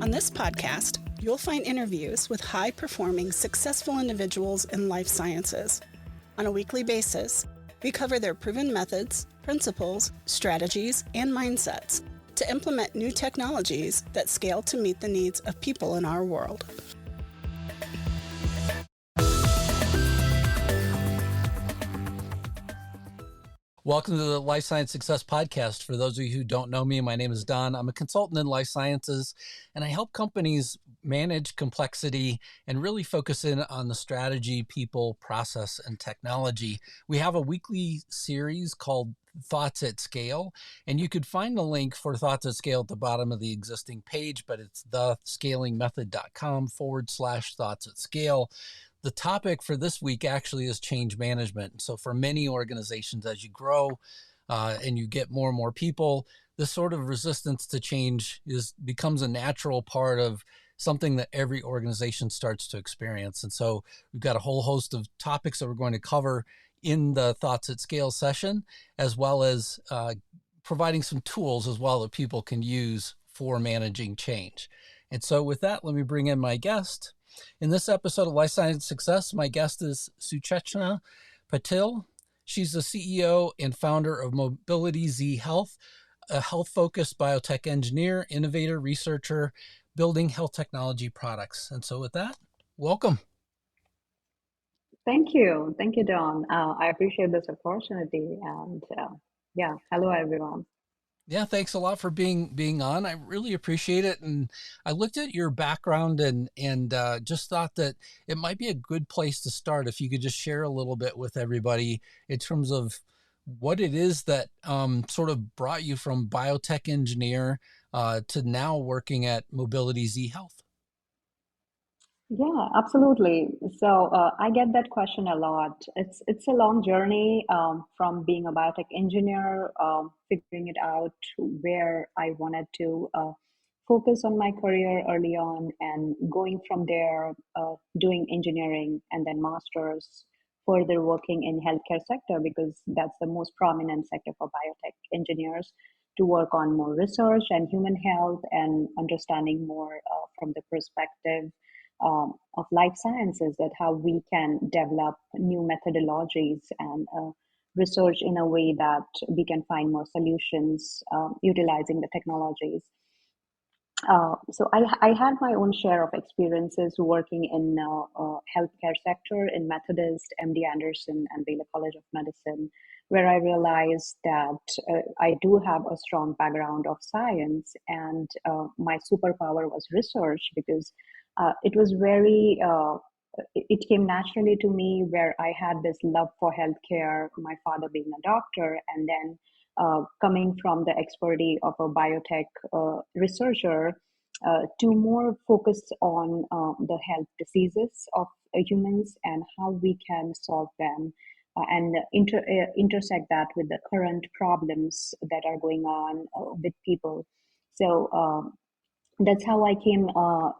On this podcast, you'll find interviews with high-performing, successful individuals in life sciences. On a weekly basis, we cover their proven methods, principles, strategies, and mindsets to implement new technologies that scale to meet the needs of people in our world. Welcome to the Life Science Success Podcast. For those of you who don't know me, my name is Don. I'm a consultant in life sciences, and I help companies manage complexity and really focus in on the strategy, people, process, and technology. We have a weekly series called Thoughts at Scale, and you could find the link for Thoughts at Scale at the bottom of the existing page, but it's thescalingmethod.com/thoughts at scale. The topic for this week actually is change management. So for many organizations, as you grow and you get more and more people, this sort of resistance to change becomes a natural part of something that every organization starts to experience. And so we've got a whole host of topics that we're going to cover in the Thoughts at Scale session, as well as providing some tools as well that people can use for managing change. And so with that, let me bring in my guest. In this episode of Life Science Success, my guest is Sucheshna Patil. She's the CEO and founder of MobilityZ Health, a health-focused biotech engineer, innovator, researcher, building health technology products. And so with that, welcome. Thank you. Thank you, Don. I appreciate this opportunity. And hello, everyone. Yeah, thanks a lot for being on. I really appreciate it. And I looked at your background and just thought that it might be a good place to start if you could just share a little bit with everybody in terms of what it is that sort of brought you from biotech engineer to now working at MobilityZ Health. Yeah, absolutely. So I get that question a lot. It's a long journey from being a biotech engineer, figuring it out where I wanted to focus on my career early on, and going from there, doing engineering and then masters, further working in healthcare sector because that's the most prominent sector for biotech engineers to work on more research and human health and understanding more from the perspective of life sciences, that how we can develop new methodologies and research in a way that we can find more solutions utilizing the technologies. So I had my own share of experiences working in healthcare sector in Methodist, MD Anderson, and Baylor College of Medicine, where I realized that I do have a strong background of science, and my superpower was research because it was it came naturally to me, where I had this love for healthcare, my father being a doctor, and then coming from the expertise of a biotech researcher to more focus on the health diseases of humans and how we can solve them and intersect that with the current problems that are going on with people. So that's how I came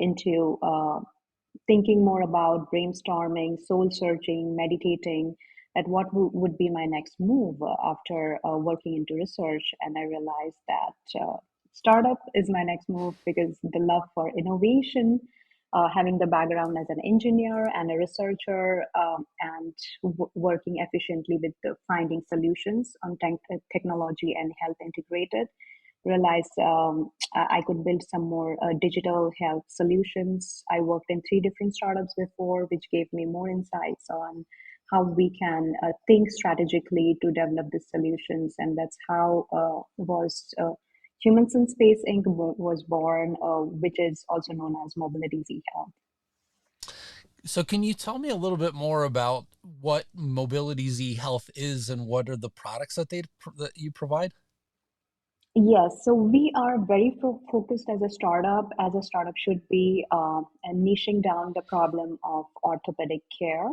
into thinking more about brainstorming, soul searching, meditating, at what would be my next move after working into research. And I realized that startup is my next move because the love for innovation, having the background as an engineer and a researcher, and working efficiently with the finding solutions on technology and health integrated, realized I could build some more digital health solutions. I worked in 3 different startups before, which gave me more insights on how we can think strategically to develop these solutions. And that's how Humans in Space Inc. was born, which is also known as MobilityZ Health. So can you tell me a little bit more about what MobilityZ Health is and what are the products that you provide? Yes, so we are very focused as a startup should be, and niching down the problem of orthopedic care.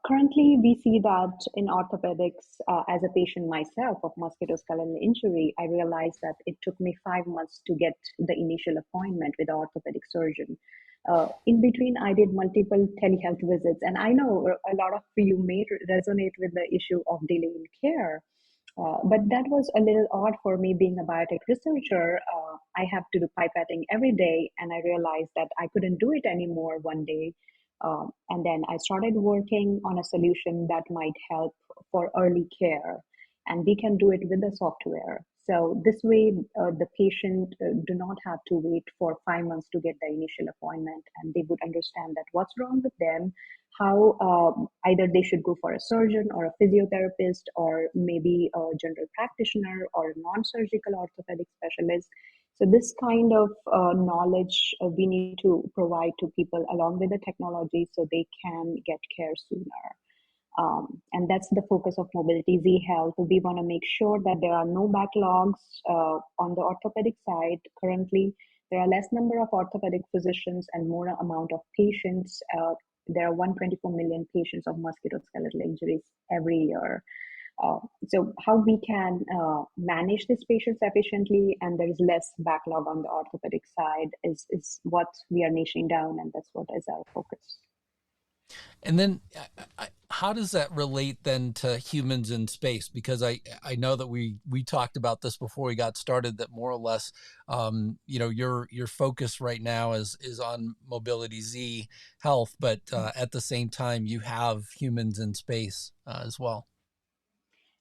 Currently, we see that in orthopedics, as a patient myself of musculoskeletal injury, I realized that it took me 5 months to get the initial appointment with the orthopedic surgeon. In between, I did multiple telehealth visits, and I know a lot of you may resonate with the issue of delay in care. But that was a little odd for me being a biotech researcher. I have to do pipetting every day, and I realized that I couldn't do it anymore one day. And then I started working on a solution that might help for early care, and we can do it with the software. So this way, the patient do not have to wait for 5 months to get the initial appointment, and they would understand that what's wrong with them, how either they should go for a surgeon or a physiotherapist or maybe a general practitioner or a non-surgical orthopedic specialist. So this kind of knowledge we need to provide to people along with the technology so they can get care sooner. And that's the focus of MobilityZ Health. We want to make sure that there are no backlogs on the orthopedic side. Currently, there are less number of orthopedic physicians and more amount of patients. There are 124 million patients of musculoskeletal injuries every year. So how we can manage these patients efficiently and there is less backlog on the orthopedic side is what we are niching down, and that's what is our focus. And then how does that relate then to humans in space? Because I know that we talked about this before we got started, that more or less, your focus right now is on MobilityZ Health, but at the same time, you have humans in space as well.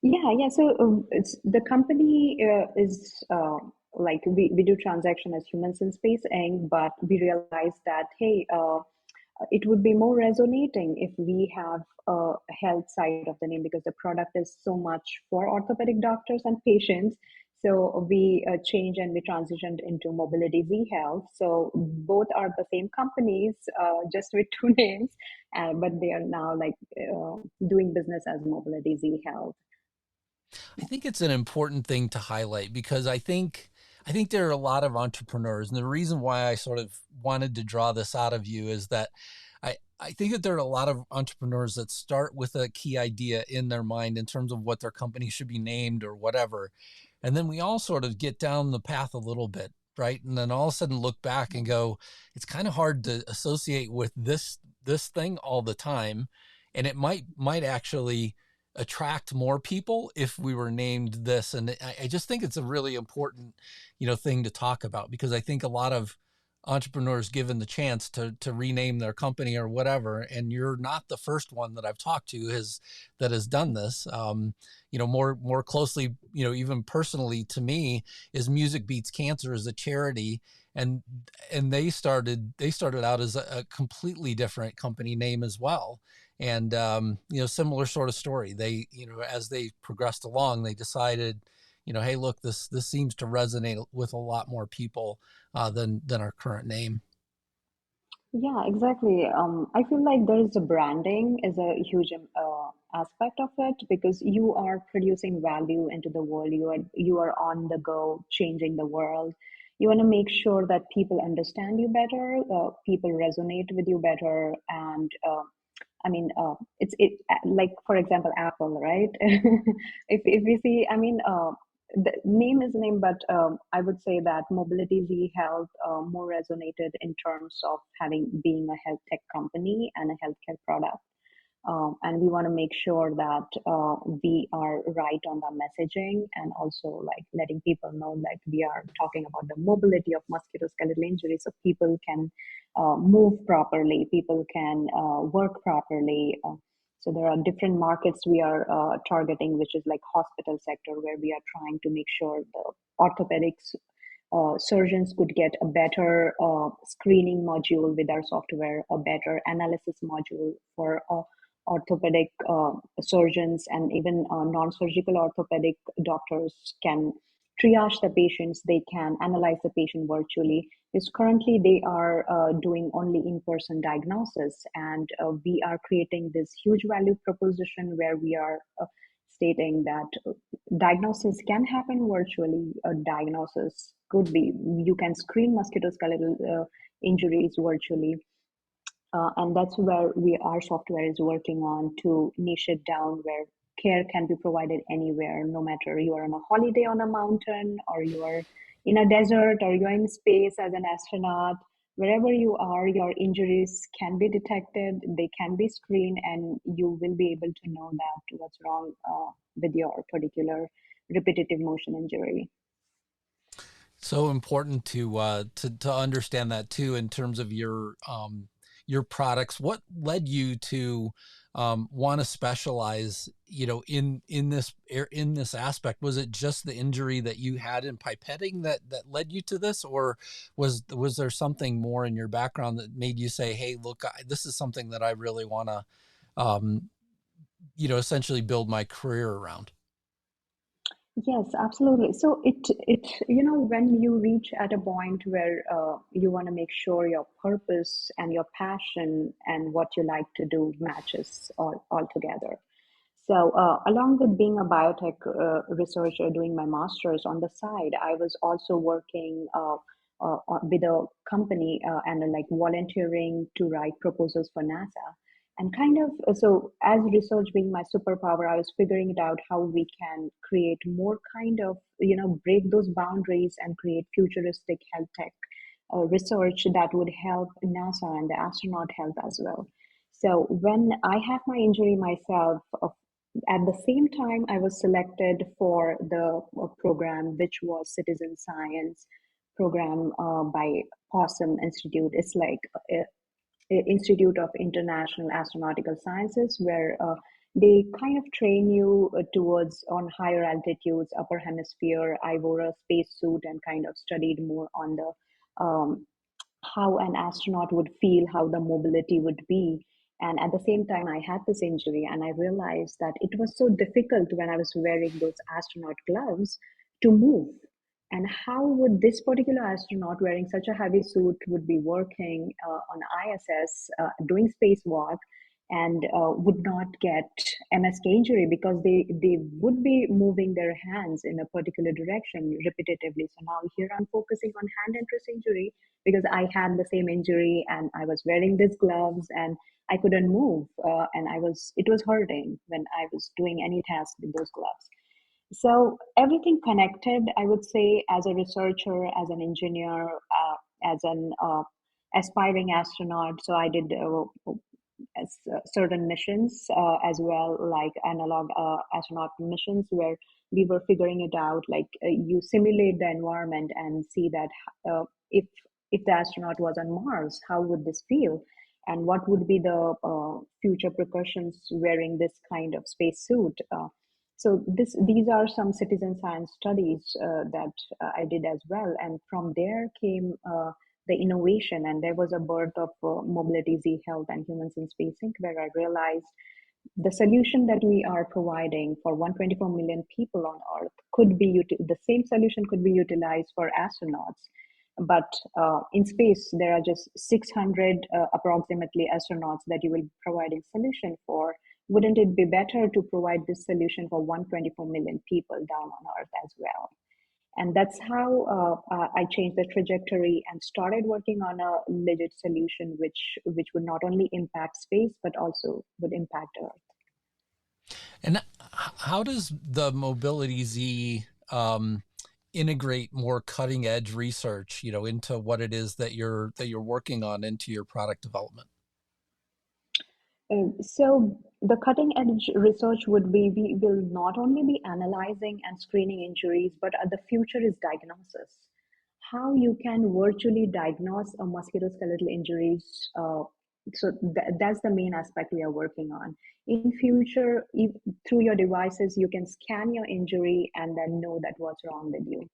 Yeah. So it's the company is like we do transaction as humans in space, Inc., but we realized that, hey, it would be more resonating if we have a health side of the name, because the product is so much for orthopedic doctors and patients. So we changed and we transitioned into MobilityZ Health. So both are the same companies, just with two names, but they are now like doing business as MobilityZ Health. I think it's an important thing to highlight because I think there are a lot of entrepreneurs, and the reason why I sort of wanted to draw this out of you is that I think that there are a lot of entrepreneurs that start with a key idea in their mind in terms of what their company should be named or whatever. And then we all sort of get down the path a little bit, right? And then all of a sudden look back and go, it's kind of hard to associate with this thing all the time. And it might actually attract more people if we were named this. And I just think it's a really important, thing to talk about, because I think a lot of entrepreneurs given the chance to rename their company or whatever, and you're not the first one that I've talked to that has done this. More closely, even personally to me, is Music Beats Cancer as a charity, and they started out as a completely different company name as well. And similar sort of story. They, as they progressed along, they decided, hey, look, this seems to resonate with a lot more people than our current name. Yeah, exactly. I feel like there is a branding is a huge aspect of it, because you are producing value into the world. You are on the go, changing the world. You want to make sure that people understand you better, people resonate with you better, and I mean, like for example, Apple, right? If we see, I mean, the name is name, but I would say that MobilityZ Health more resonated in terms of being a health tech company and a healthcare product. And we want to make sure that we are right on the messaging, and also like letting people know that we are talking about the mobility of musculoskeletal injury, so people can move properly, people can work properly. So there are different markets we are targeting, which is like hospital sector, where we are trying to make sure the orthopedics surgeons could get a better screening module with our software, a better analysis module for orthopedic surgeons, and even non-surgical orthopedic doctors can triage the patients, they can analyze the patient virtually, because currently they are doing only in-person diagnosis, and we are creating this huge value proposition where we are stating that diagnosis can happen virtually. A diagnosis could be, you can screen musculoskeletal injuries virtually, and that's where our software is working on to niche it down, where care can be provided anywhere, no matter you are on a holiday on a mountain, or you are in a desert, or you're in space as an astronaut. Wherever you are, your injuries can be detected, they can be screened, and you will be able to know that what's wrong with your particular repetitive motion injury. So important to understand that too in terms of your products. What led you to want to specialize, in this aspect? Was it just the injury that you had in pipetting that led you to this, or was there something more in your background that made you say, "Hey, look, this is something that I really want to, um, essentially build my career around"? Yes, absolutely. So when you reach at a point where you want to make sure your purpose and your passion and what you like to do matches all together. So, along with being a biotech researcher doing my master's on the side, I was also working with a company and like volunteering to write proposals for NASA. And kind of, so as research being my superpower, I was figuring it out how we can create more kind of, break those boundaries and create futuristic health tech research that would help NASA and the astronaut health as well. So when I have my injury myself, at the same time, I was selected for the program, which was citizen science program by Possum Institute. It's like Institute of International Astronautical Sciences, where they kind of train you towards on higher altitudes, upper hemisphere. I wore a spacesuit and kind of studied more on the how an astronaut would feel, how the mobility would be. And at the same time, I had this injury, and I realized that it was so difficult when I was wearing those astronaut gloves to move. And how would this particular astronaut wearing such a heavy suit would be working on ISS, doing spacewalk, and would not get MSK injury because they would be moving their hands in a particular direction repetitively. So now here I'm focusing on hand and wrist injury because I had the same injury and I was wearing these gloves and I couldn't move, and it was hurting when I was doing any task with those gloves. So everything connected, I would say, as a researcher, as an engineer, as an aspiring astronaut. So I did certain missions as well, like analog astronaut missions, where we were figuring it out. Like you simulate the environment and see that if the astronaut was on Mars, how would this feel? And what would be the future precautions wearing this kind of spacesuit? So these are some citizen science studies that I did as well, and from there came the innovation, and there was a birth of MobilityZ Health and Humans in Space Inc., where I realized the solution that we are providing for 124 million people on Earth could be the same solution could be utilized for astronauts. But in space, there are just 600 approximately astronauts that you will be providing solution for. Wouldn't it be better to provide this solution for 124 million people down on Earth as well? And that's how I changed the trajectory and started working on a legit solution, which would not only impact space but also would impact Earth. And how does the Mobility Z integrate more cutting edge research, into what it is that you're working on into your product development? So the cutting edge research would be we will not only be analyzing and screening injuries, but the future is diagnosis. How you can virtually diagnose a musculoskeletal injuries. That's the main aspect we are working on. In future, through your devices, you can scan your injury and then know that what's wrong with you.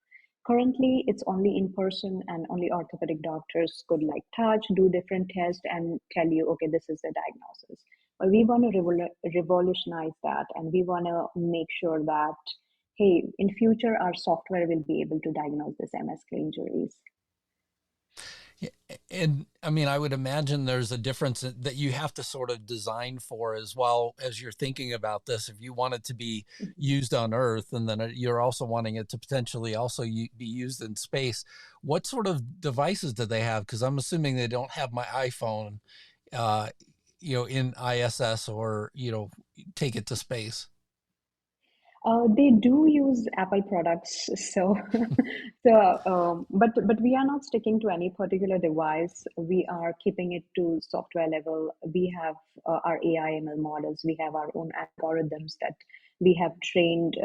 Currently, it's only in person, and only orthopedic doctors could like touch, do different tests, and tell you, okay, this is the diagnosis. But we want to revolutionize that, and we want to make sure that, hey, in future, our software will be able to diagnose this MSK injuries. Yeah, and I mean, I would imagine there's a difference that you have to sort of design for as well as you're thinking about this. If you want it to be used on Earth, and then you're also wanting it to potentially also be used in space, what sort of devices do they have? Because I'm assuming they don't have my iPhone, uh, in ISS or, take it to space. They do use Apple products, so but we are not sticking to any particular device. We are keeping it to software level. We have our AI ML models. We have our own algorithms that we have trained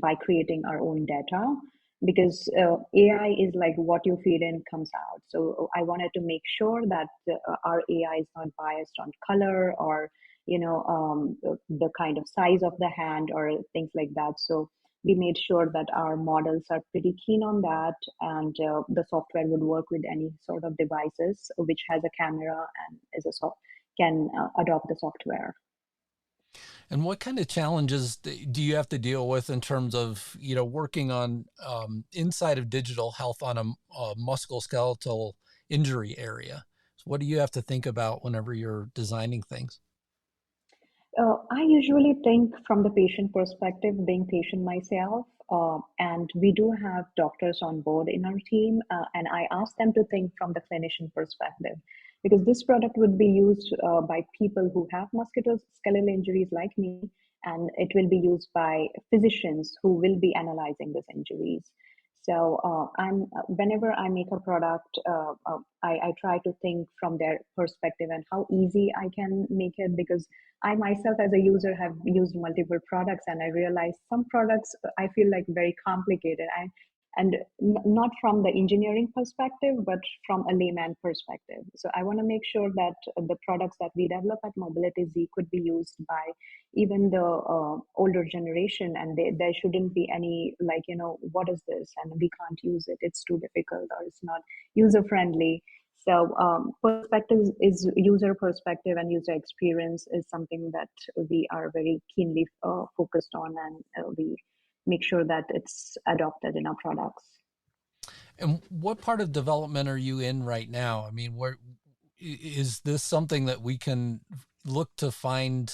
by creating our own data. because AI is like what you feed in comes out. So I wanted to make sure that our AI is not biased on color or the kind of size of the hand or things like that. So we made sure that our models are pretty keen on that, and the software would work with any sort of devices which has a camera and can adopt the software. And what kind of challenges do you have to deal with in terms of, working on inside of digital health on a musculoskeletal injury area? So what do you have to think about whenever you're designing things? I usually think from the patient perspective, being patient myself, and we do have doctors on board in our team, and I ask them to think from the clinician perspective, because this product would be used by people who have musculoskeletal injuries like me, and it will be used by physicians who will be analyzing these injuries. So I'm whenever I make a product, I try to think from their perspective and how easy I can make it, because I myself as a user have used multiple products, and I realize some products I feel like very complicated. Not from the engineering perspective, but from a layman perspective. So I want to make sure that the products that we develop at MobilityZ could be used by even the older generation, and there shouldn't be any like, what is this, and we can't use it, it's too difficult, or it's not user friendly. So perspective is user perspective, and user experience is something that we are very keenly focused on, and we make sure that it's adopted in our products. And what part of development are you in right now? I mean, where is this something that we can look to find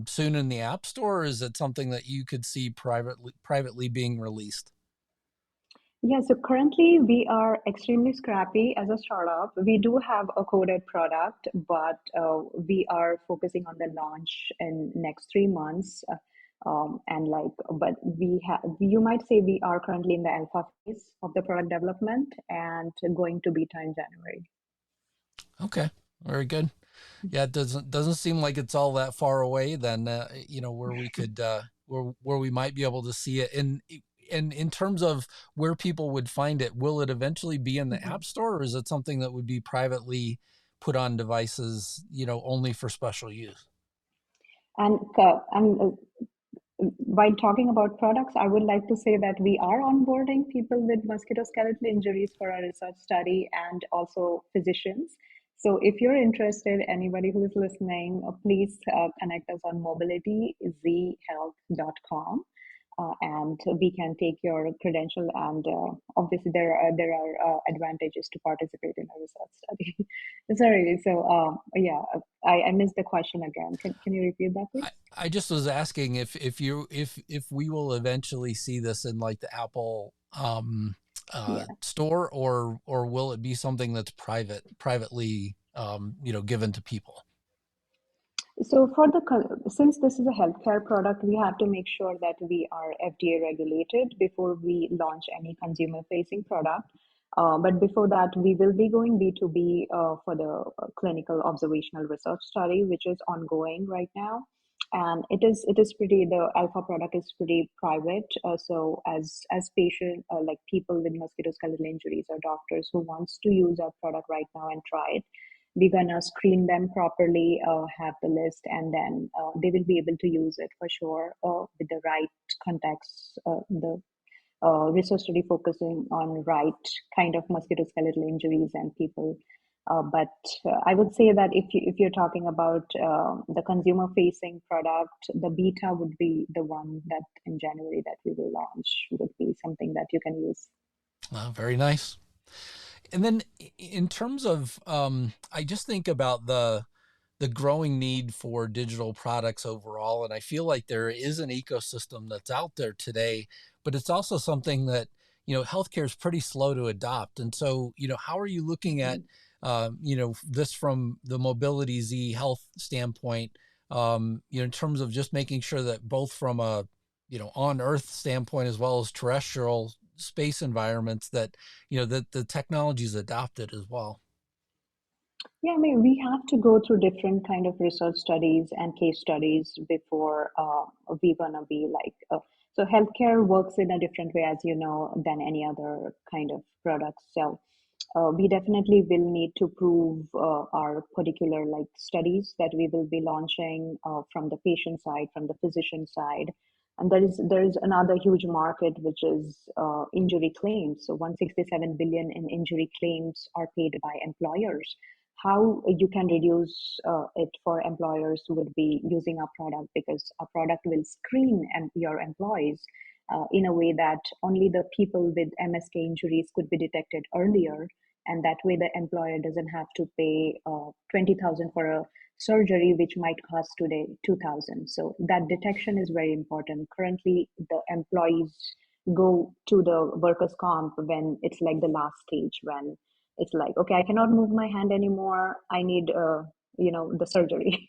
soon in the App Store, or is it something that you could see privately being released? Yeah, so currently we are extremely scrappy as a startup. We do have a coded product, but we are focusing on the launch in next 3 months. But you might say we are currently in the alpha phase of the product development and going to beta in January. Okay, very good. Yeah, it doesn't seem like it's all that far away then, where we could where we might be able to see it. And in terms of where people would find it, will it eventually be in the Mhm. App Store, or is it something that would be privately put on devices, only for special use? And while talking about products, I would like to say that we are onboarding people with musculoskeletal injuries for our research study, and also physicians. So if you're interested, anybody who is listening, please connect us on mobilityzhealth.com. And we can take your credential, and obviously there are advantages to participate in a research study. Sorry, so yeah, I missed the question again. Can you repeat that, please? I just was asking if we will eventually see this in like the Apple Yeah. store, or will it be something that's privately given to people? So since this is a healthcare product, we have to make sure that we are FDA regulated before we launch any consumer facing product. But before that, we will be going B2B for the clinical observational research study, which is ongoing right now. And it is pretty, the alpha product is pretty private. So as patient, like people with musculoskeletal injuries or doctors who wants to use our product right now and try it, we're gonna screen them properly, have the list, and then they will be able to use it for sure with the right context. The research study focusing on right kind of musculoskeletal injuries and people. But I would say that if you're talking about the consumer facing product, the beta would be the one that in January that we will launch, would be something that you can use. Very nice. And then in terms of, I just think about the growing need for digital products overall, and I feel like there is an ecosystem that's out there today, but it's also something that healthcare is pretty slow to adopt. And so, how are you looking at this from the MobilityZ Health standpoint? In terms of just making sure that both from a on Earth standpoint as well as terrestrial space environments, that that the technology is adopted as well. Yeah, I mean, we have to go through different kind of research studies and case studies before we're gonna be like. So healthcare works in a different way, as you know, than any other kind of product. So we definitely will need to prove our particular like studies that we will be launching from the patient side, from the physician side. And there is another huge market, which is injury claims. So 167 billion in injury claims are paid by employers. How you can reduce it for employers would be using our product, because our product will screen your employees in a way that only the people with MSK injuries could be detected earlier, and that way the employer doesn't have to pay 20,000 for a surgery which might cost today 2,000. So that detection is very important. Currently the employees go to the workers comp when it's like the last stage, when it's like, okay, I cannot move my hand anymore, I need the surgery.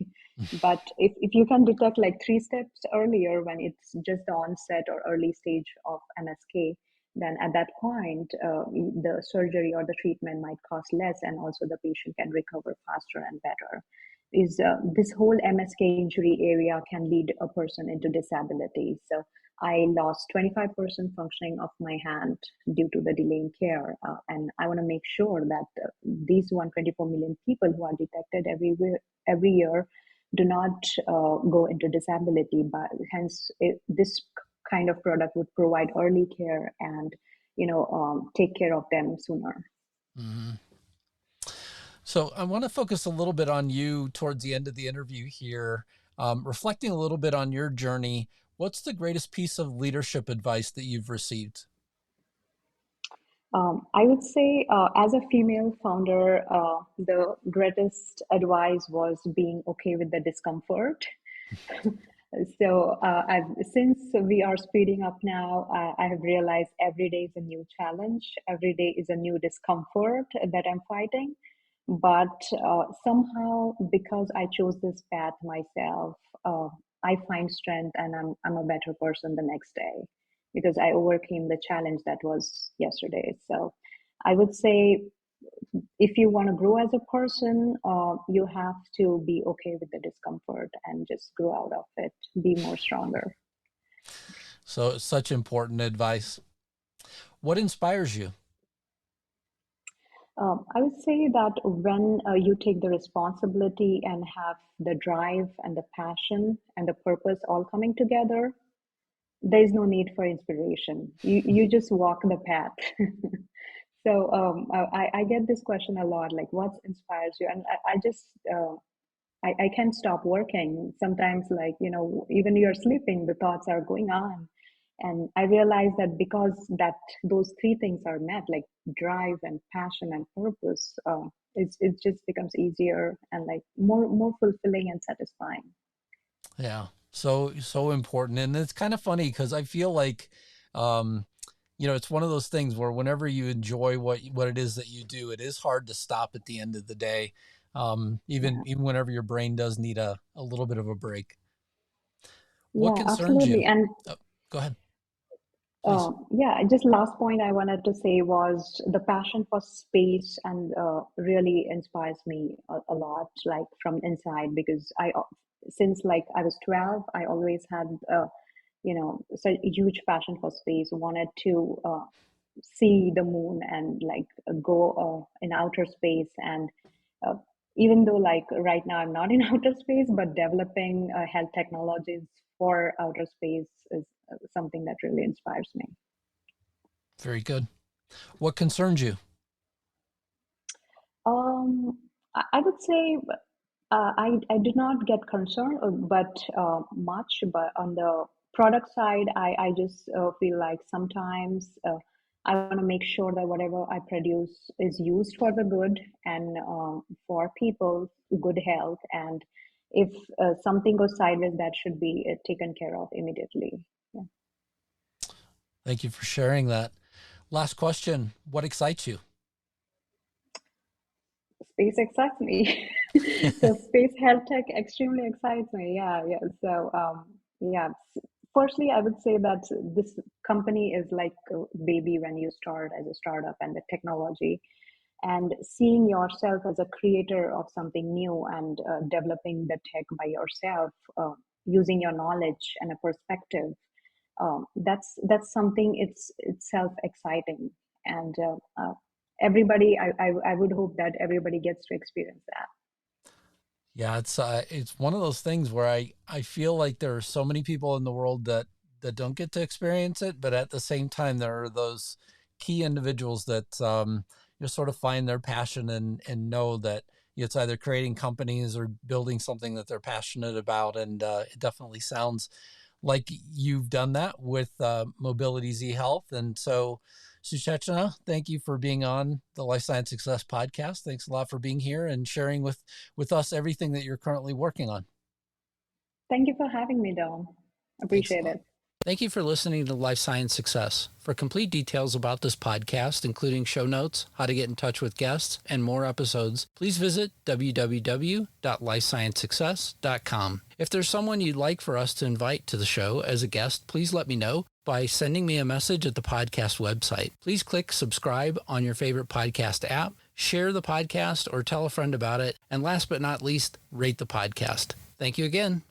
But if you can detect like 3 steps earlier, when it's just the onset or early stage of MSK, then at that point, the surgery or the treatment might cost less, and also the patient can recover faster and better. Is this whole MSK injury area can lead a person into disability. So I lost 25% functioning of my hand due to the delay in care, and I want to make sure that these 124 million people who are detected every year do not go into disability. But hence, this kind of product would provide early care and take care of them sooner. Mm-hmm. So I want to focus a little bit on you towards the end of the interview here, reflecting a little bit on your journey. What's the greatest piece of leadership advice that you've received? I would say, as a female founder, the greatest advice was being okay with the discomfort. So since we are speeding up now, I have realized every day is a new challenge. Every day is a new discomfort that I'm fighting. But somehow, because I chose this path myself, I find strength, and I'm a better person the next day, because I overcame the challenge that was yesterday. So I would say, if you want to grow as a person, you have to be okay with the discomfort and just grow out of it, be more stronger. So such important advice. What inspires you? I would say that when you take the responsibility and have the drive and the passion and the purpose all coming together, there is no need for inspiration. You just walk the path. So I get this question a lot, like what inspires you? And I just I can't stop working. Sometimes, like, even you're sleeping, the thoughts are going on. And I realize that because that those three things are met, like drive and passion and purpose, it just becomes easier and like more fulfilling and satisfying. Yeah. So important. And it's kind of funny because I feel like, it's one of those things where whenever you enjoy what it is that you do, it is hard to stop at the end of the day. Even whenever your brain does need a little bit of a break. What Yeah, concerns absolutely. you? And Oh, go ahead, please. yeah, just last point I wanted to say was the passion for space, and really inspires me a lot, like from inside, because since like I was 12, I always had such a huge passion for space, wanted to see the moon and like go in outer space. And uh, even though like right now I'm not in outer space, but developing health technologies for outer space is something that really inspires me. Very good. What concerns you? I would say I did not get concerned, but much. But on the product side, I just feel like sometimes I want to make sure that whatever I produce is used for the good and for people, good health. And if something goes sideways, that should be taken care of immediately. Yeah. Thank you for sharing that. Last question. What excites you? Space excites me. So space health tech extremely excites me. Yeah, yeah. So yeah. Firstly, I would say that this company is like a baby when you start as a startup, and the technology, and seeing yourself as a creator of something new, and developing the tech by yourself, using your knowledge and a perspective, that's something it's itself exciting, and everybody I would hope that everybody gets to experience that. Yeah, it's one of those things where I feel like there are so many people in the world that don't get to experience it, but at the same time there are those key individuals that you sort of find their passion and know that it's either creating companies or building something that they're passionate about, and it definitely sounds like you've done that with MobilityZ Health. And so, Sucheshna, thank you for being on the Life Science Success podcast. Thanks a lot for being here and sharing with us everything that you're currently working on. Thank you for having me, Don. Appreciate it. Thank you for listening to Life Science Success. For complete details about this podcast, including show notes, how to get in touch with guests, and more episodes, please visit www.lifesciencesuccess.com. If there's someone you'd like for us to invite to the show as a guest, please let me know by sending me a message at the podcast website. Please click subscribe on your favorite podcast app, share the podcast, or tell a friend about it, and last but not least, rate the podcast. Thank you again.